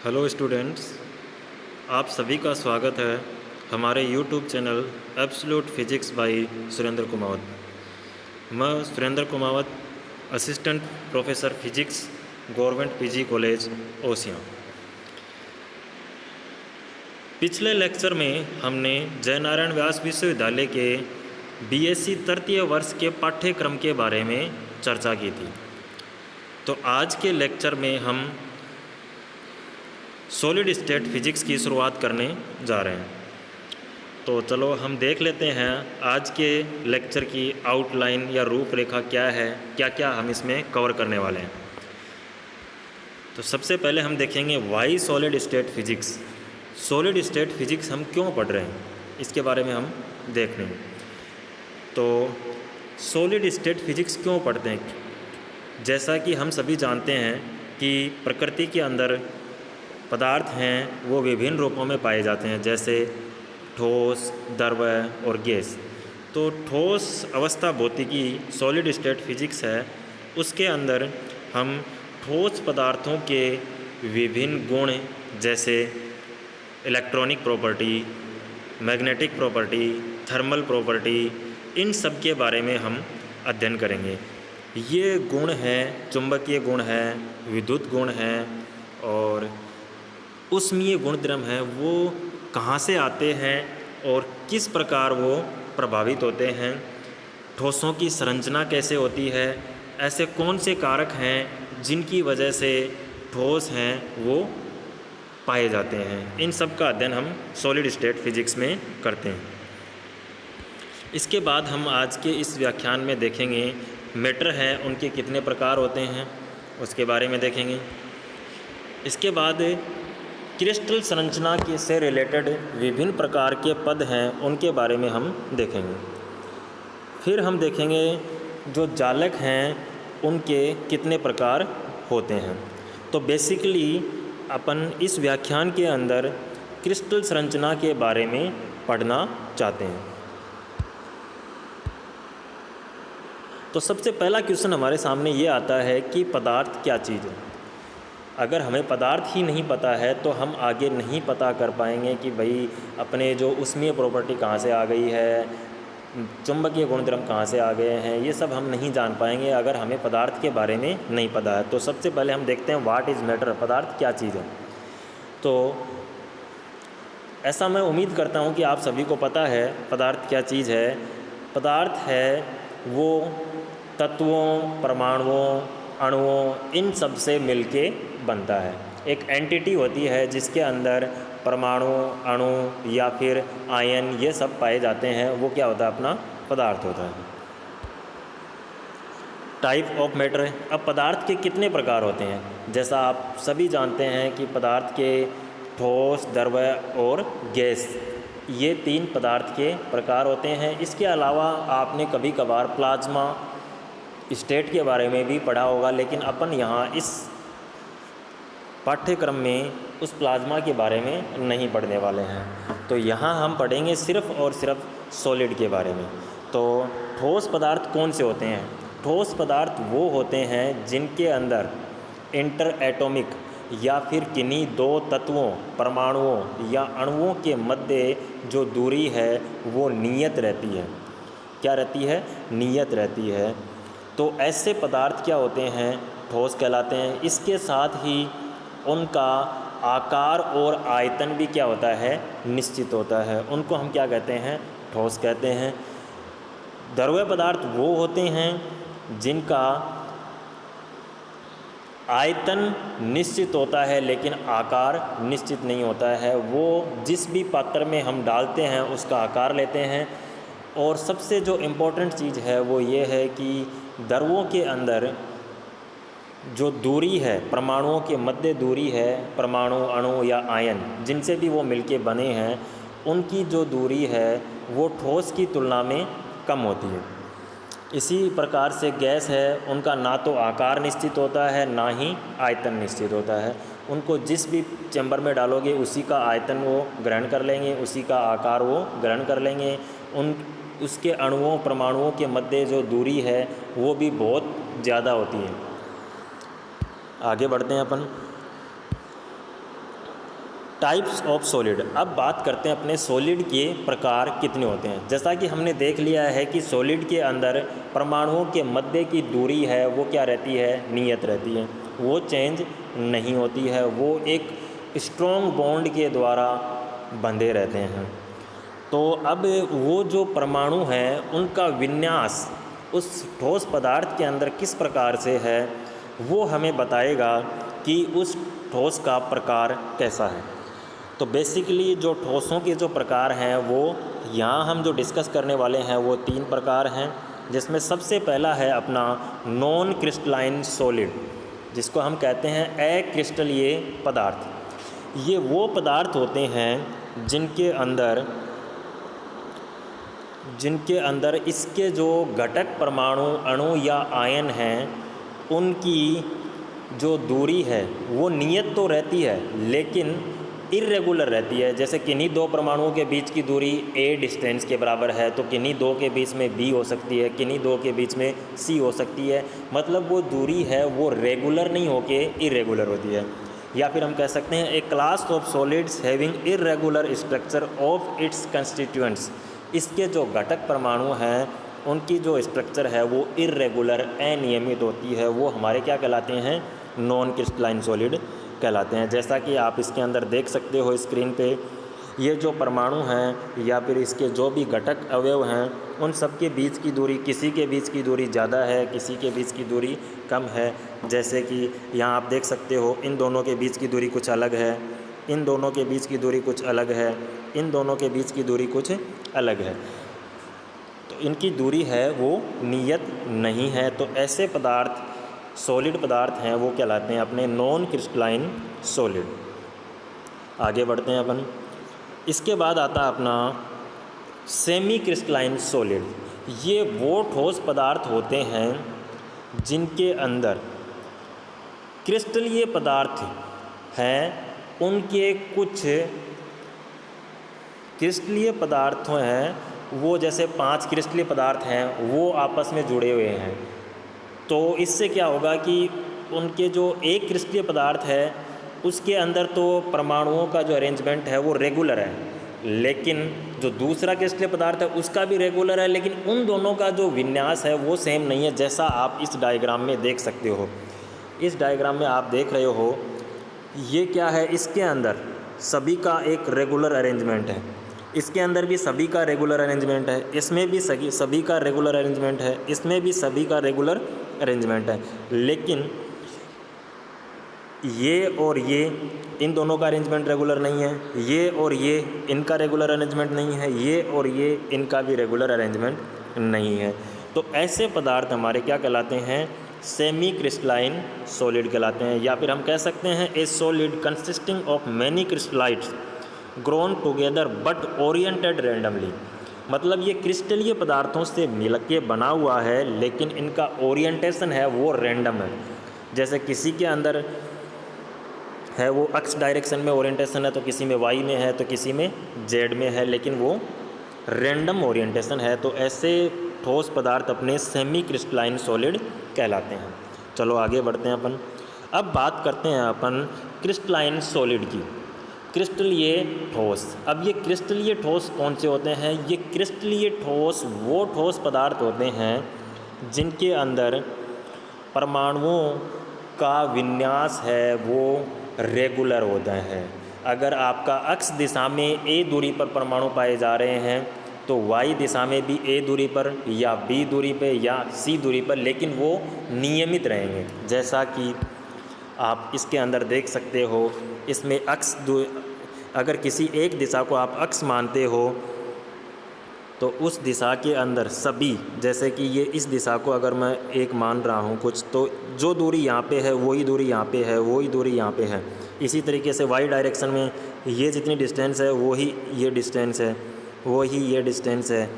Hello students, आप सभी का स्वागत है हमारे YouTube channel absolute physics by Surendra Kumawat. मैं Surendra Kumawat, assistant professor physics, government PG college Osian. पिछले लेक्चर में हमने जयनारायण व्यास विश्वविद्यालय के बीएससी तृतीय वर्ष के पाठ्यक्रम के बारे में चर्चा की थी। तो आज के लेक्चर में हम सॉलिड स्टेट फिजिक्स की शुरुआत करने जा रहे हैं। तो चलो हम देख लेते हैं आज के लेक्चर की आउटलाइन या रूपरेखा क्या है, क्या क्या हम इसमें कवर करने वाले हैं। तो सबसे पहले हम देखेंगे why solid state physics. Solid state physics हम क्यों पढ़ रहे हैं, इसके बारे में हम देख रहे हैं। तो सॉलिड स्टेट फिजिक्स क्यों पढ़ते हैं? जैसा कि हम सभी जानते हैं कि प्रकृति के अंदर पदार्थ हैं वो विभिन्न रूपों में पाए जाते हैं, जैसे ठोस, द्रव्य और गैस। तो ठोस अवस्था भौतिकी सॉलिड स्टेट फिजिक्स है। उसके अंदर हम ठोस पदार्थों के विभिन्न गुण जैसे electronic property, magnetic property, thermal property, इन सब के बारे में हम अध्ययन करेंगे। ये गुण हैं, चुंबकीय गुण हैं, विद्युत गुण हैं और उष्मीय गुणधर्म हैं, वो कहाँ से आते हैं और किस प्रकार वो प्रभावित होते हैं, ठोसों की संरचना कैसे होती है, ऐसे कौन से कारक हैं जिनकी वजह से ठोस हैं वो पाए जाते हैं। इन सब का अध्ययन हम सॉलिड स्टेट फिजिक्स में करते हैं। इसके बाद हम आज के इस व्याख्यान में देखेंगे मैटर हैं उनके कितने प्रकार होते हैं, उसके बारे में देखेंगे। इसके बाद क्रिस्टल संरचना के से रिलेटेड विभिन्न प्रकार के पद हैं उनके बारे में हम देखेंगे। फिर हम देखेंगे जो जालक हैं उनके कितने प्रकार होते हैं। तो बेसिकली अपन इस व्याख्यान के अंदर क्रिस्टल संरचना के बारे में पढ़ना चाहते हैं। तो सबसे पहला क्वेश्चन हमारे सामने ये आता है कि पदार्थ क्या चीज़ है। अगर हमें पदार्थ ही नहीं पता है तो हम आगे नहीं पता कर पाएंगे कि भाई अपने जो उष्मीय प्रॉपर्टी कहाँ से आ गई है, चुंबकीय गुणधर्म कहाँ से आ गए हैं, ये सब हम नहीं जान पाएंगे अगर हमें पदार्थ के बारे में नहीं पता है। तो सबसे पहले हम देखते हैं व्हाट इज़ मैटर, पदार्थ क्या चीज़ है। तो ऐसा मैं उम्मीद करता हूँ कि आप सभी को पता है पदार्थ क्या चीज़ है। पदार्थ है वो तत्वों, परमाणुओं, अणुओं, इन सब से मिलके बनता है। एक एंटिटी होती है जिसके अंदर परमाणु, अणु या फिर आयन ये सब पाए जाते हैं, वो क्या होता है, अपना पदार्थ होता है। टाइप ऑफ मैटर है। अब पदार्थ के कितने प्रकार होते हैं, जैसा आप सभी जानते हैं कि पदार्थ के ठोस, द्रव्य और गैस, ये 3 पदार्थ के प्रकार होते हैं। इसके अलावा आपने कभी कभार प्लाज्मा स्टेट के बारे में भी पढ़ा होगा, लेकिन अपन यहाँ इस पाठ्यक्रम में उस प्लाज्मा के बारे में नहीं पढ़ने वाले हैं। तो यहाँ हम पढ़ेंगे सिर्फ़ और सिर्फ सॉलिड के बारे में। तो ठोस पदार्थ कौन से होते हैं? ठोस पदार्थ वो होते हैं जिनके अंदर इंटर एटॉमिक या फिर किन्हीं 2 तत्वों, परमाणुओं या अणुओं के मध्य जो दूरी है वो नियत रहती है। क्या रहती है? नियत रहती है। तो ऐसे पदार्थ क्या होते हैं? ठोस कहलाते हैं। इसके साथ ही उनका आकार और आयतन भी क्या होता है? निश्चित होता है। उनको हम क्या कहते हैं? ठोस कहते हैं। द्रव्य पदार्थ वो होते हैं जिनका आयतन निश्चित होता है लेकिन आकार निश्चित नहीं होता है। वो जिस भी पात्र में हम डालते हैं उसका आकार लेते हैं। और सबसे जो इम्पोर्टेंट चीज़ है वो ये है कि द्रव्यों के अंदर जो दूरी है, परमाणुओं के मध्य दूरी है, परमाणु, अणु या आयन जिनसे भी वो मिलके बने हैं, उनकी जो दूरी है वो ठोस की तुलना में कम होती है। इसी प्रकार से गैस है, उनका ना तो आकार निश्चित होता है ना ही आयतन निश्चित होता है। उनको जिस भी चैम्बर में डालोगे उसी का आयतन वो ग्रहण कर लेंगे, उसी का आकार वो ग्रहण कर लेंगे। उसके अणुओं, परमाणुओं के मध्य जो दूरी है वो भी बहुत ज़्यादा होती है। आगे बढ़ते हैं अपन। Types of solid. अब बात करते हैं अपने सॉलिड के प्रकार कितने होते हैं। जैसा कि हमने देख लिया है कि सॉलिड के अंदर परमाणुओं के मध्य की दूरी है वो क्या रहती है, नियत रहती है, वो चेंज नहीं होती है, वो एक स्ट्रॉन्ग बॉन्ड के द्वारा बंधे रहते हैं। तो अब वो जो परमाणु हैं उनका विन्यास उस ठोस पदार्थ के अंदर किस प्रकार से है वो हमें बताएगा कि उस ठोस का प्रकार कैसा है। तो बेसिकली जो ठोसों के जो प्रकार हैं वो यहाँ हम जो डिस्कस करने वाले हैं वो 3 प्रकार हैं, जिसमें सबसे पहला है अपना नॉन क्रिस्टलाइन सॉलिड, जिसको हम कहते हैं अक्रिस्टलीय पदार्थ। ये वो पदार्थ होते हैं जिनके अंदर इसके जो घटक परमाणु अणु या आयन हैं उनकी जो दूरी है वो नियत तो रहती है लेकिन इर्रेगुलर रहती है। जैसे किन्हीं 2 परमाणुओं के बीच की दूरी a डिस्टेंस के बराबर है तो किन्हीं 2 के बीच में b हो सकती है, किन्हीं 2 के बीच में c हो सकती है। मतलब वो दूरी है वो रेगुलर नहीं होके इरेगुलर होती है। या फिर हम कह सकते हैं a class of solids having irregular structure of its constituents. इसके जो घटक परमाणु हैं उनकी जो स्ट्रक्चर है वो इरेगुलर अनियमित होती है, वो हमारे क्या कहलाते हैं, नॉन क्रिस्टलाइन सॉलिड कहलाते हैं। जैसा कि आप इसके अंदर देख सकते हो स्क्रीन पे, ये जो परमाणु हैं या फिर इसके जो भी घटक अवयव हैं उन सब के बीच की दूरी, किसी के बीच की दूरी ज़्यादा है, किसी के बीच की दूरी कम है। जैसे कि यहाँ आप देख सकते हो इन दोनों के बीच की दूरी कुछ अलग है, इन दोनों के बीच की दूरी कुछ अलग है, इन दोनों के बीच की दूरी कुछ अलग है। तो इनकी दूरी है वो नियत नहीं है। तो ऐसे पदार्थ सॉलिड पदार्थ हैं वो कहलाते हैं अपने नॉन क्रिस्टलाइन सॉलिड। आगे बढ़ते हैं अपन। इसके बाद आता है अपना सेमी क्रिस्टलाइन सॉलिड। ये वो ठोस पदार्थ होते हैं जिनके अंदर क्रिस्टलीय पदार्थ हैं, उनके कुछ क्रिस्टलीय पदार्थ हैं वो, जैसे 5 क्रिस्टलीय पदार्थ हैं वो आपस में जुड़े हुए हैं। तो इससे क्या होगा कि उनके जो एक क्रिस्टलीय पदार्थ है उसके अंदर तो परमाणुओं का जो अरेंजमेंट है वो रेगुलर है, लेकिन जो दूसरा क्रिस्टलीय पदार्थ है उसका भी रेगुलर है, लेकिन उन दोनों का जो विन्यास है वो सेम नहीं है। जैसा आप इस डायग्राम में देख सकते हो, इस डायग्राम में आप देख रहे हो ये क्या है, इसके अंदर सभी का एक रेगुलर अरेंजमेंट है, इसके अंदर भी सभी का रेगुलर अरेंजमेंट है, इसमें भी सभी का रेगुलर अरेंजमेंट है, इसमें भी सभी का रेगुलर अरेंजमेंट है। लेकिन ये और ये इन दोनों का अरेंजमेंट रेगुलर नहीं है, ये और ये इनका रेगुलर अरेंजमेंट नहीं है, ये और ये इनका भी रेगुलर अरेंजमेंट नहीं है। तो ऐसे पदार्थ हमारे क्या कहलाते हैं, सेमी क्रिस्टलाइन सॉलिड कहलाते हैं। या फिर हम कह सकते हैं a solid consisting of many crystallites grown together but oriented randomly. मतलब ये क्रिस्टलीय पदार्थों से मिल के बना हुआ है लेकिन इनका ओरिएंटेशन है वो रैंडम है। जैसे किसी के अंदर है वो एक्स डायरेक्शन में ओरिएंटेशन है, तो किसी में वाई में है, तो किसी में जेड में है, लेकिन वो रैंडम ओरिएंटेशन है। तो ऐसे ठोस पदार्थ अपने सेमी क्रिस्टलाइन सॉलिड कहलाते हैं। चलो आगे बढ़ते हैं अपन। अब बात करते हैं अपन क्रिस्टलाइन सॉलिड की, क्रिस्टलीय ठोस। अब ये क्रिस्टलीय ठोस कौन से होते हैं, ये क्रिस्टलीय ठोस वो ठोस पदार्थ होते हैं जिनके अंदर परमाणुओं का विन्यास है वो रेगुलर होता है। अगर आपका एक्स दिशा में ए दूरी पर परमाणु पाए जा रहे हैं तो वाई दिशा में भी ए दूरी पर या बी दूरी पे या सी दूरी पर, लेकिन वो नियमित रहेंगे। जैसा कि आप इसके अंदर देख सकते हो, इसमें अक्स अगर किसी एक दिशा को आप अक्स मानते हो तो उस दिशा के अंदर सभी, जैसे कि ये इस दिशा को अगर मैं एक मान रहा हूँ कुछ, तो जो दूरी यहाँ पे है वही दूरी यहाँ पे है, वही दूरी यहाँ पे है। इसी तरीके से वाई डायरेक्शन में ये जितनी डिस्टेंस है वही ये डिस्टेंस है, वही ये डिस्टेंस है।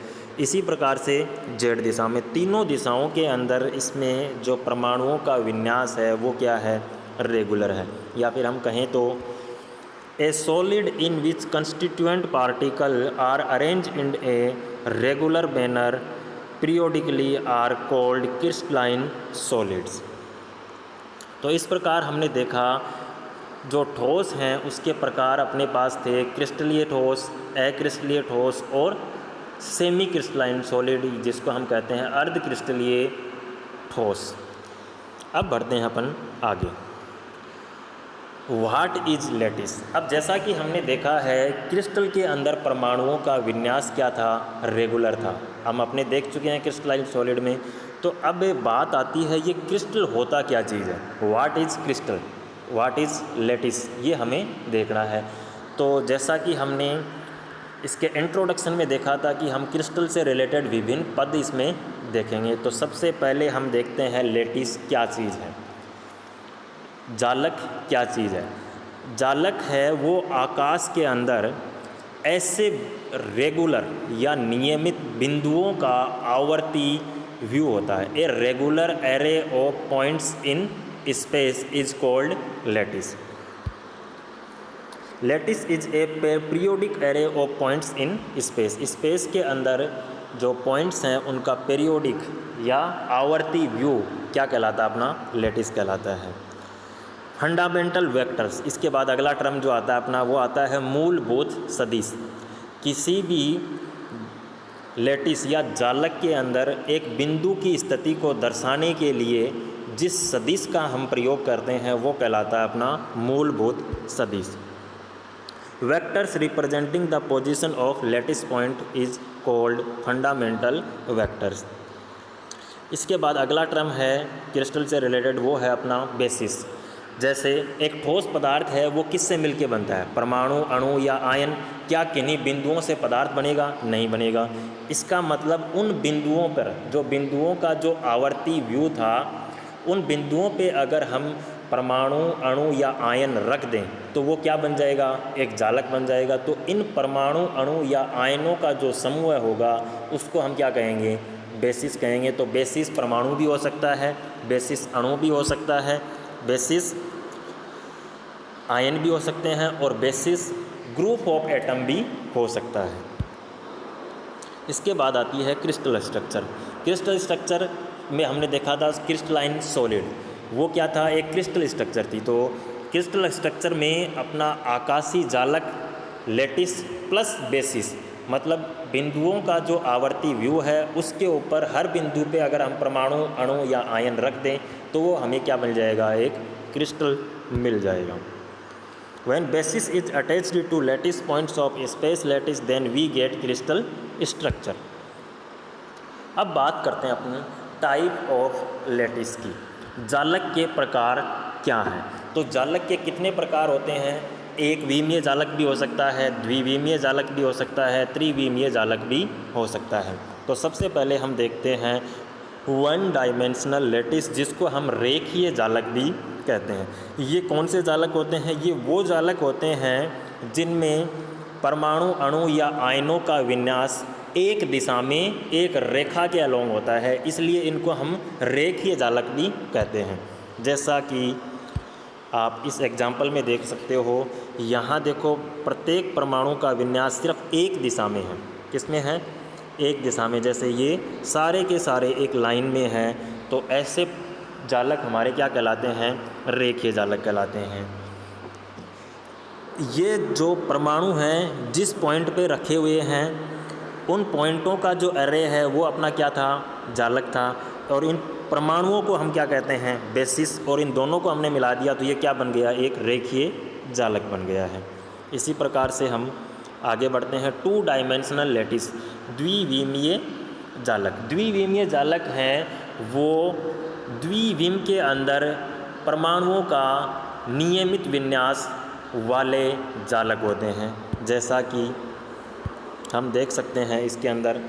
इसी प्रकार से जेड दिशा में, तीनों दिशाओं के अंदर इसमें जो परमाणुओं का विन्यास है वो क्या है, रेगुलर है। या फिर हम कहें तो a solid in which constituent particle are arrange in a regular manner periodically are called crystalline solids. तो इस प्रकार हमने देखा जो ठोस हैं उसके प्रकार अपने पास थे क्रिस्टलीय ठोस, अक्रिस्टलीय ठोस और सेमी क्रिस्टलाइन सॉलिड, जिसको हम कहते हैं अर्ध क्रिस्टलीय ठोस। अब बढ़ते हैं अपन आगे। What is lattice. अब जैसा कि हमने देखा है क्रिस्टल के अंदर परमाणुओं का विन्यास क्या था, रेगुलर था। हम अपने देख चुके हैं क्रिस्टलाइन सॉलिड में। तो अब बात आती है ये क्रिस्टल होता क्या चीज़ है, what is crystal, what is lattice, ये हमें देखना है। तो जैसा कि हमने इसके इंट्रोडक्शन में देखा था कि हम क्रिस्टल से रिलेटेड विभिन्न पद इसमें देखेंगे। तो सबसे पहले हम देखते हैं लैटिस क्या चीज़ है, जालक क्या चीज़ है। जालक है वो आकाश के अंदर ऐसे रेगुलर या नियमित बिंदुओं का आवर्ती व्यू होता है। A regular array of points in space is called lattice. Lattice is a periodic array of points in space. Space के अंदर जो पॉइंट्स हैं उनका पीरियोडिक या आवर्ती व्यू क्या कहलाता है, अपना लैटिस कहलाता है। फंडामेंटल वेक्टर्स, इसके बाद अगला टर्म जो आता है अपना वो आता है मूलभूत सदिश। किसी भी लैटिस या जालक के अंदर एक बिंदु की स्थिति को दर्शाने के लिए जिस सदिश का हम प्रयोग करते हैं वो कहलाता है अपना मूलभूत सदिश। Vectors representing the position of lattice point is called fundamental vectors. इसके बाद अगला टर्म है क्रिस्टल से रिलेटेड, वो है अपना बेसिस। जैसे एक ठोस पदार्थ है वो किससे मिलके बनता है, परमाणु, अणु या आयन। क्या किन्हीं बिंदुओं से पदार्थ बनेगा, नहीं बनेगा। इसका मतलब उन बिंदुओं पर, जो बिंदुओं का जो आवर्ती व्यू था, उन बिंदुओं पे अगर हम परमाणु, अणु या आयन रख दें तो वो क्या बन जाएगा, एक जालक बन जाएगा। तो इन परमाणु, अणु या आयनों का जो समूह होगा उसको हम क्या कहेंगे, बेसिस कहेंगे। तो बेसिस परमाणु भी हो सकता है, बेसिस अणु भी हो सकता है, बेसिस आयन भी हो सकते हैं और बेसिस ग्रुप ऑफ एटम भी हो सकता है। इसके बाद आती है क्रिस्टल स्ट्रक्चर। क्रिस्टल स्ट्रक्चर में हमने देखा था क्रिस्टलाइन सॉलिड, वो क्या था, एक क्रिस्टल स्ट्रक्चर थी। तो क्रिस्टल स्ट्रक्चर में अपना आकाशीय जालक लैटिस प्लस बेसिस, मतलब बिंदुओं का जो आवर्ती व्यू है उसके ऊपर हर बिंदु पे अगर हम परमाणु, अणु या आयन रख दें तो वो हमें क्या मिल जाएगा, एक क्रिस्टल मिल जाएगा। When basis is attached to lattice points of space lattice, then we get crystal structure. अब बात करते हैं अपनी टाइप ऑफ लैटिस की, जालक के प्रकार क्या हैं। तो जालक के कितने प्रकार होते हैं, एक विमीय जालक भी हो सकता है, द्विविमीय जालक भी हो सकता है, त्रिविमीय जालक भी हो सकता है। तो सबसे पहले हम देखते हैं वन डायमेंशनल लैटिस, जिसको हम रेखीय जालक भी कहते हैं। ये कौन से जालक होते हैं, ये वो जालक होते हैं जिनमें परमाणु, अणु या आयनों का विन्यास एक दिशा में एक रेखा के अलोंग होता है, इसलिए इनको हम रेखीय जालक भी कहते हैं। जैसा कि आप इस एग्जाम्पल में देख सकते हो, यहाँ देखो प्रत्येक परमाणु का विन्यास सिर्फ एक दिशा में है। किसमें है, एक दिशा में। जैसे ये सारे के सारे एक लाइन में हैं, तो ऐसे जालक हमारे क्या कहलाते हैं, रेखीय जालक कहलाते हैं। ये जो परमाणु हैं जिस पॉइंट पे रखे हुए हैं उन पॉइंटों का जो एरे है वो अपना क्या था, जालक था। और इन परमाणुओं को हम क्या कहते हैं, बेसिस, और इन दोनों को हमने मिला दिया तो ये क्या बन गया, एक रेखीय जालक बन गया है। इसी प्रकार से हम आगे बढ़ते हैं टू डायमेंशनल लैटिस, द्विविमीय जालक। द्विविमीय जालक हैं वो द्विविम के अंदर परमाणुओं का नियमित विन्यास वाले जालक होते हैं। जैसा कि हम देख सकते हैं इसके अंदर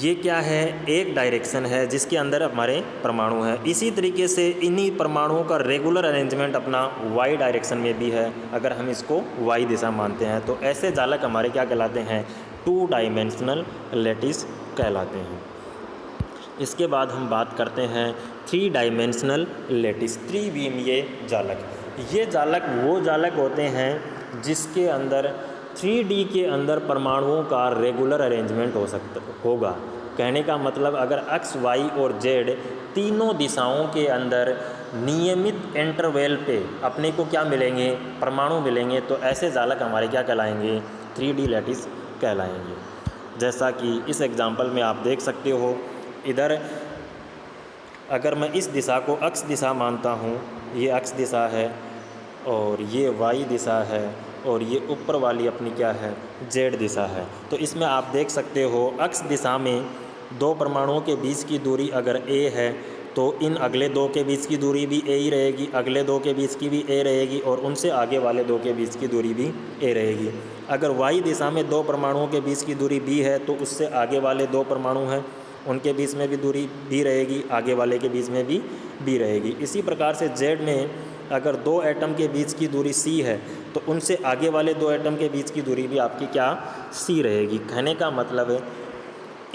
ये क्या है, एक डायरेक्शन है जिसके अंदर हमारे परमाणु हैं। इसी तरीके से इन्हीं परमाणुओं का रेगुलर अरेंजमेंट अपना वाई डायरेक्शन में भी है, अगर हम इसको वाई दिशा मानते हैं। तो ऐसे जालक हमारे क्या कहलाते हैं, टू डायमेंशनल लैटिस कहलाते हैं। इसके बाद हम बात करते हैं थ्री डायमेंशनल लैटिस, त्रिविमीय जालक। ये जालक वो जालक होते हैं जिसके अंदर 3D के अंदर परमाणुओं का रेगुलर अरेंजमेंट होगा। कहने का मतलब अगर x, y और z तीनों दिशाओं के अंदर नियमित इंटरवल पे अपने को क्या मिलेंगे, परमाणु मिलेंगे, तो ऐसे जालक हमारे क्या कहलाएंगे, 3D लैटिस कहलाएंगे। जैसा कि इस एग्जाम्पल में आप देख सकते हो, इधर अगर मैं इस दिशा को अक्ष दिशा मानता हूँ, ये अक्ष दिशा है और ये वाई दिशा है और ये ऊपर वाली अपनी क्या है, जेड दिशा है। तो इसमें आप देख सकते हो अक्ष दिशा में दो परमाणुओं के बीच की दूरी अगर ए है तो इन अगले दो के बीच की दूरी भी ए ही रहेगी, अगले दो के बीच की भी ए रहेगी और उनसे आगे वाले दो के बीच की दूरी भी ए रहेगी। अगर वाई दिशा में दो परमाणुओं के बीच की दूरी बी है तो उससे आगे वाले दो परमाणु हैं उनके बीच में भी दूरी बी रहेगी, आगे वाले के बीच में भी बी रहेगी। इसी प्रकार से जेड में अगर दो एटम के बीच की दूरी सी है तो उनसे आगे वाले दो एटम के बीच की दूरी भी आपकी क्या, सी रहेगी। कहने का मतलब है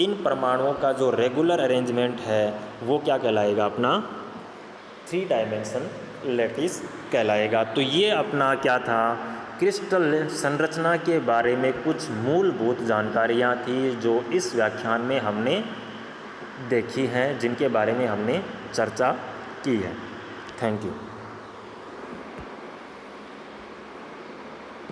इन परमाणुओं का जो रेगुलर अरेंजमेंट है वो क्या कहलाएगा, अपना 3 डायमेंशन लैटिस कहलाएगा। तो ये अपना क्या था, क्रिस्टल संरचना के बारे में कुछ मूलभूत जानकारियाँ थी जो इस व्याख्यान में हमने देखी हैं, जिनके बारे में हमने चर्चा की है। Thank you.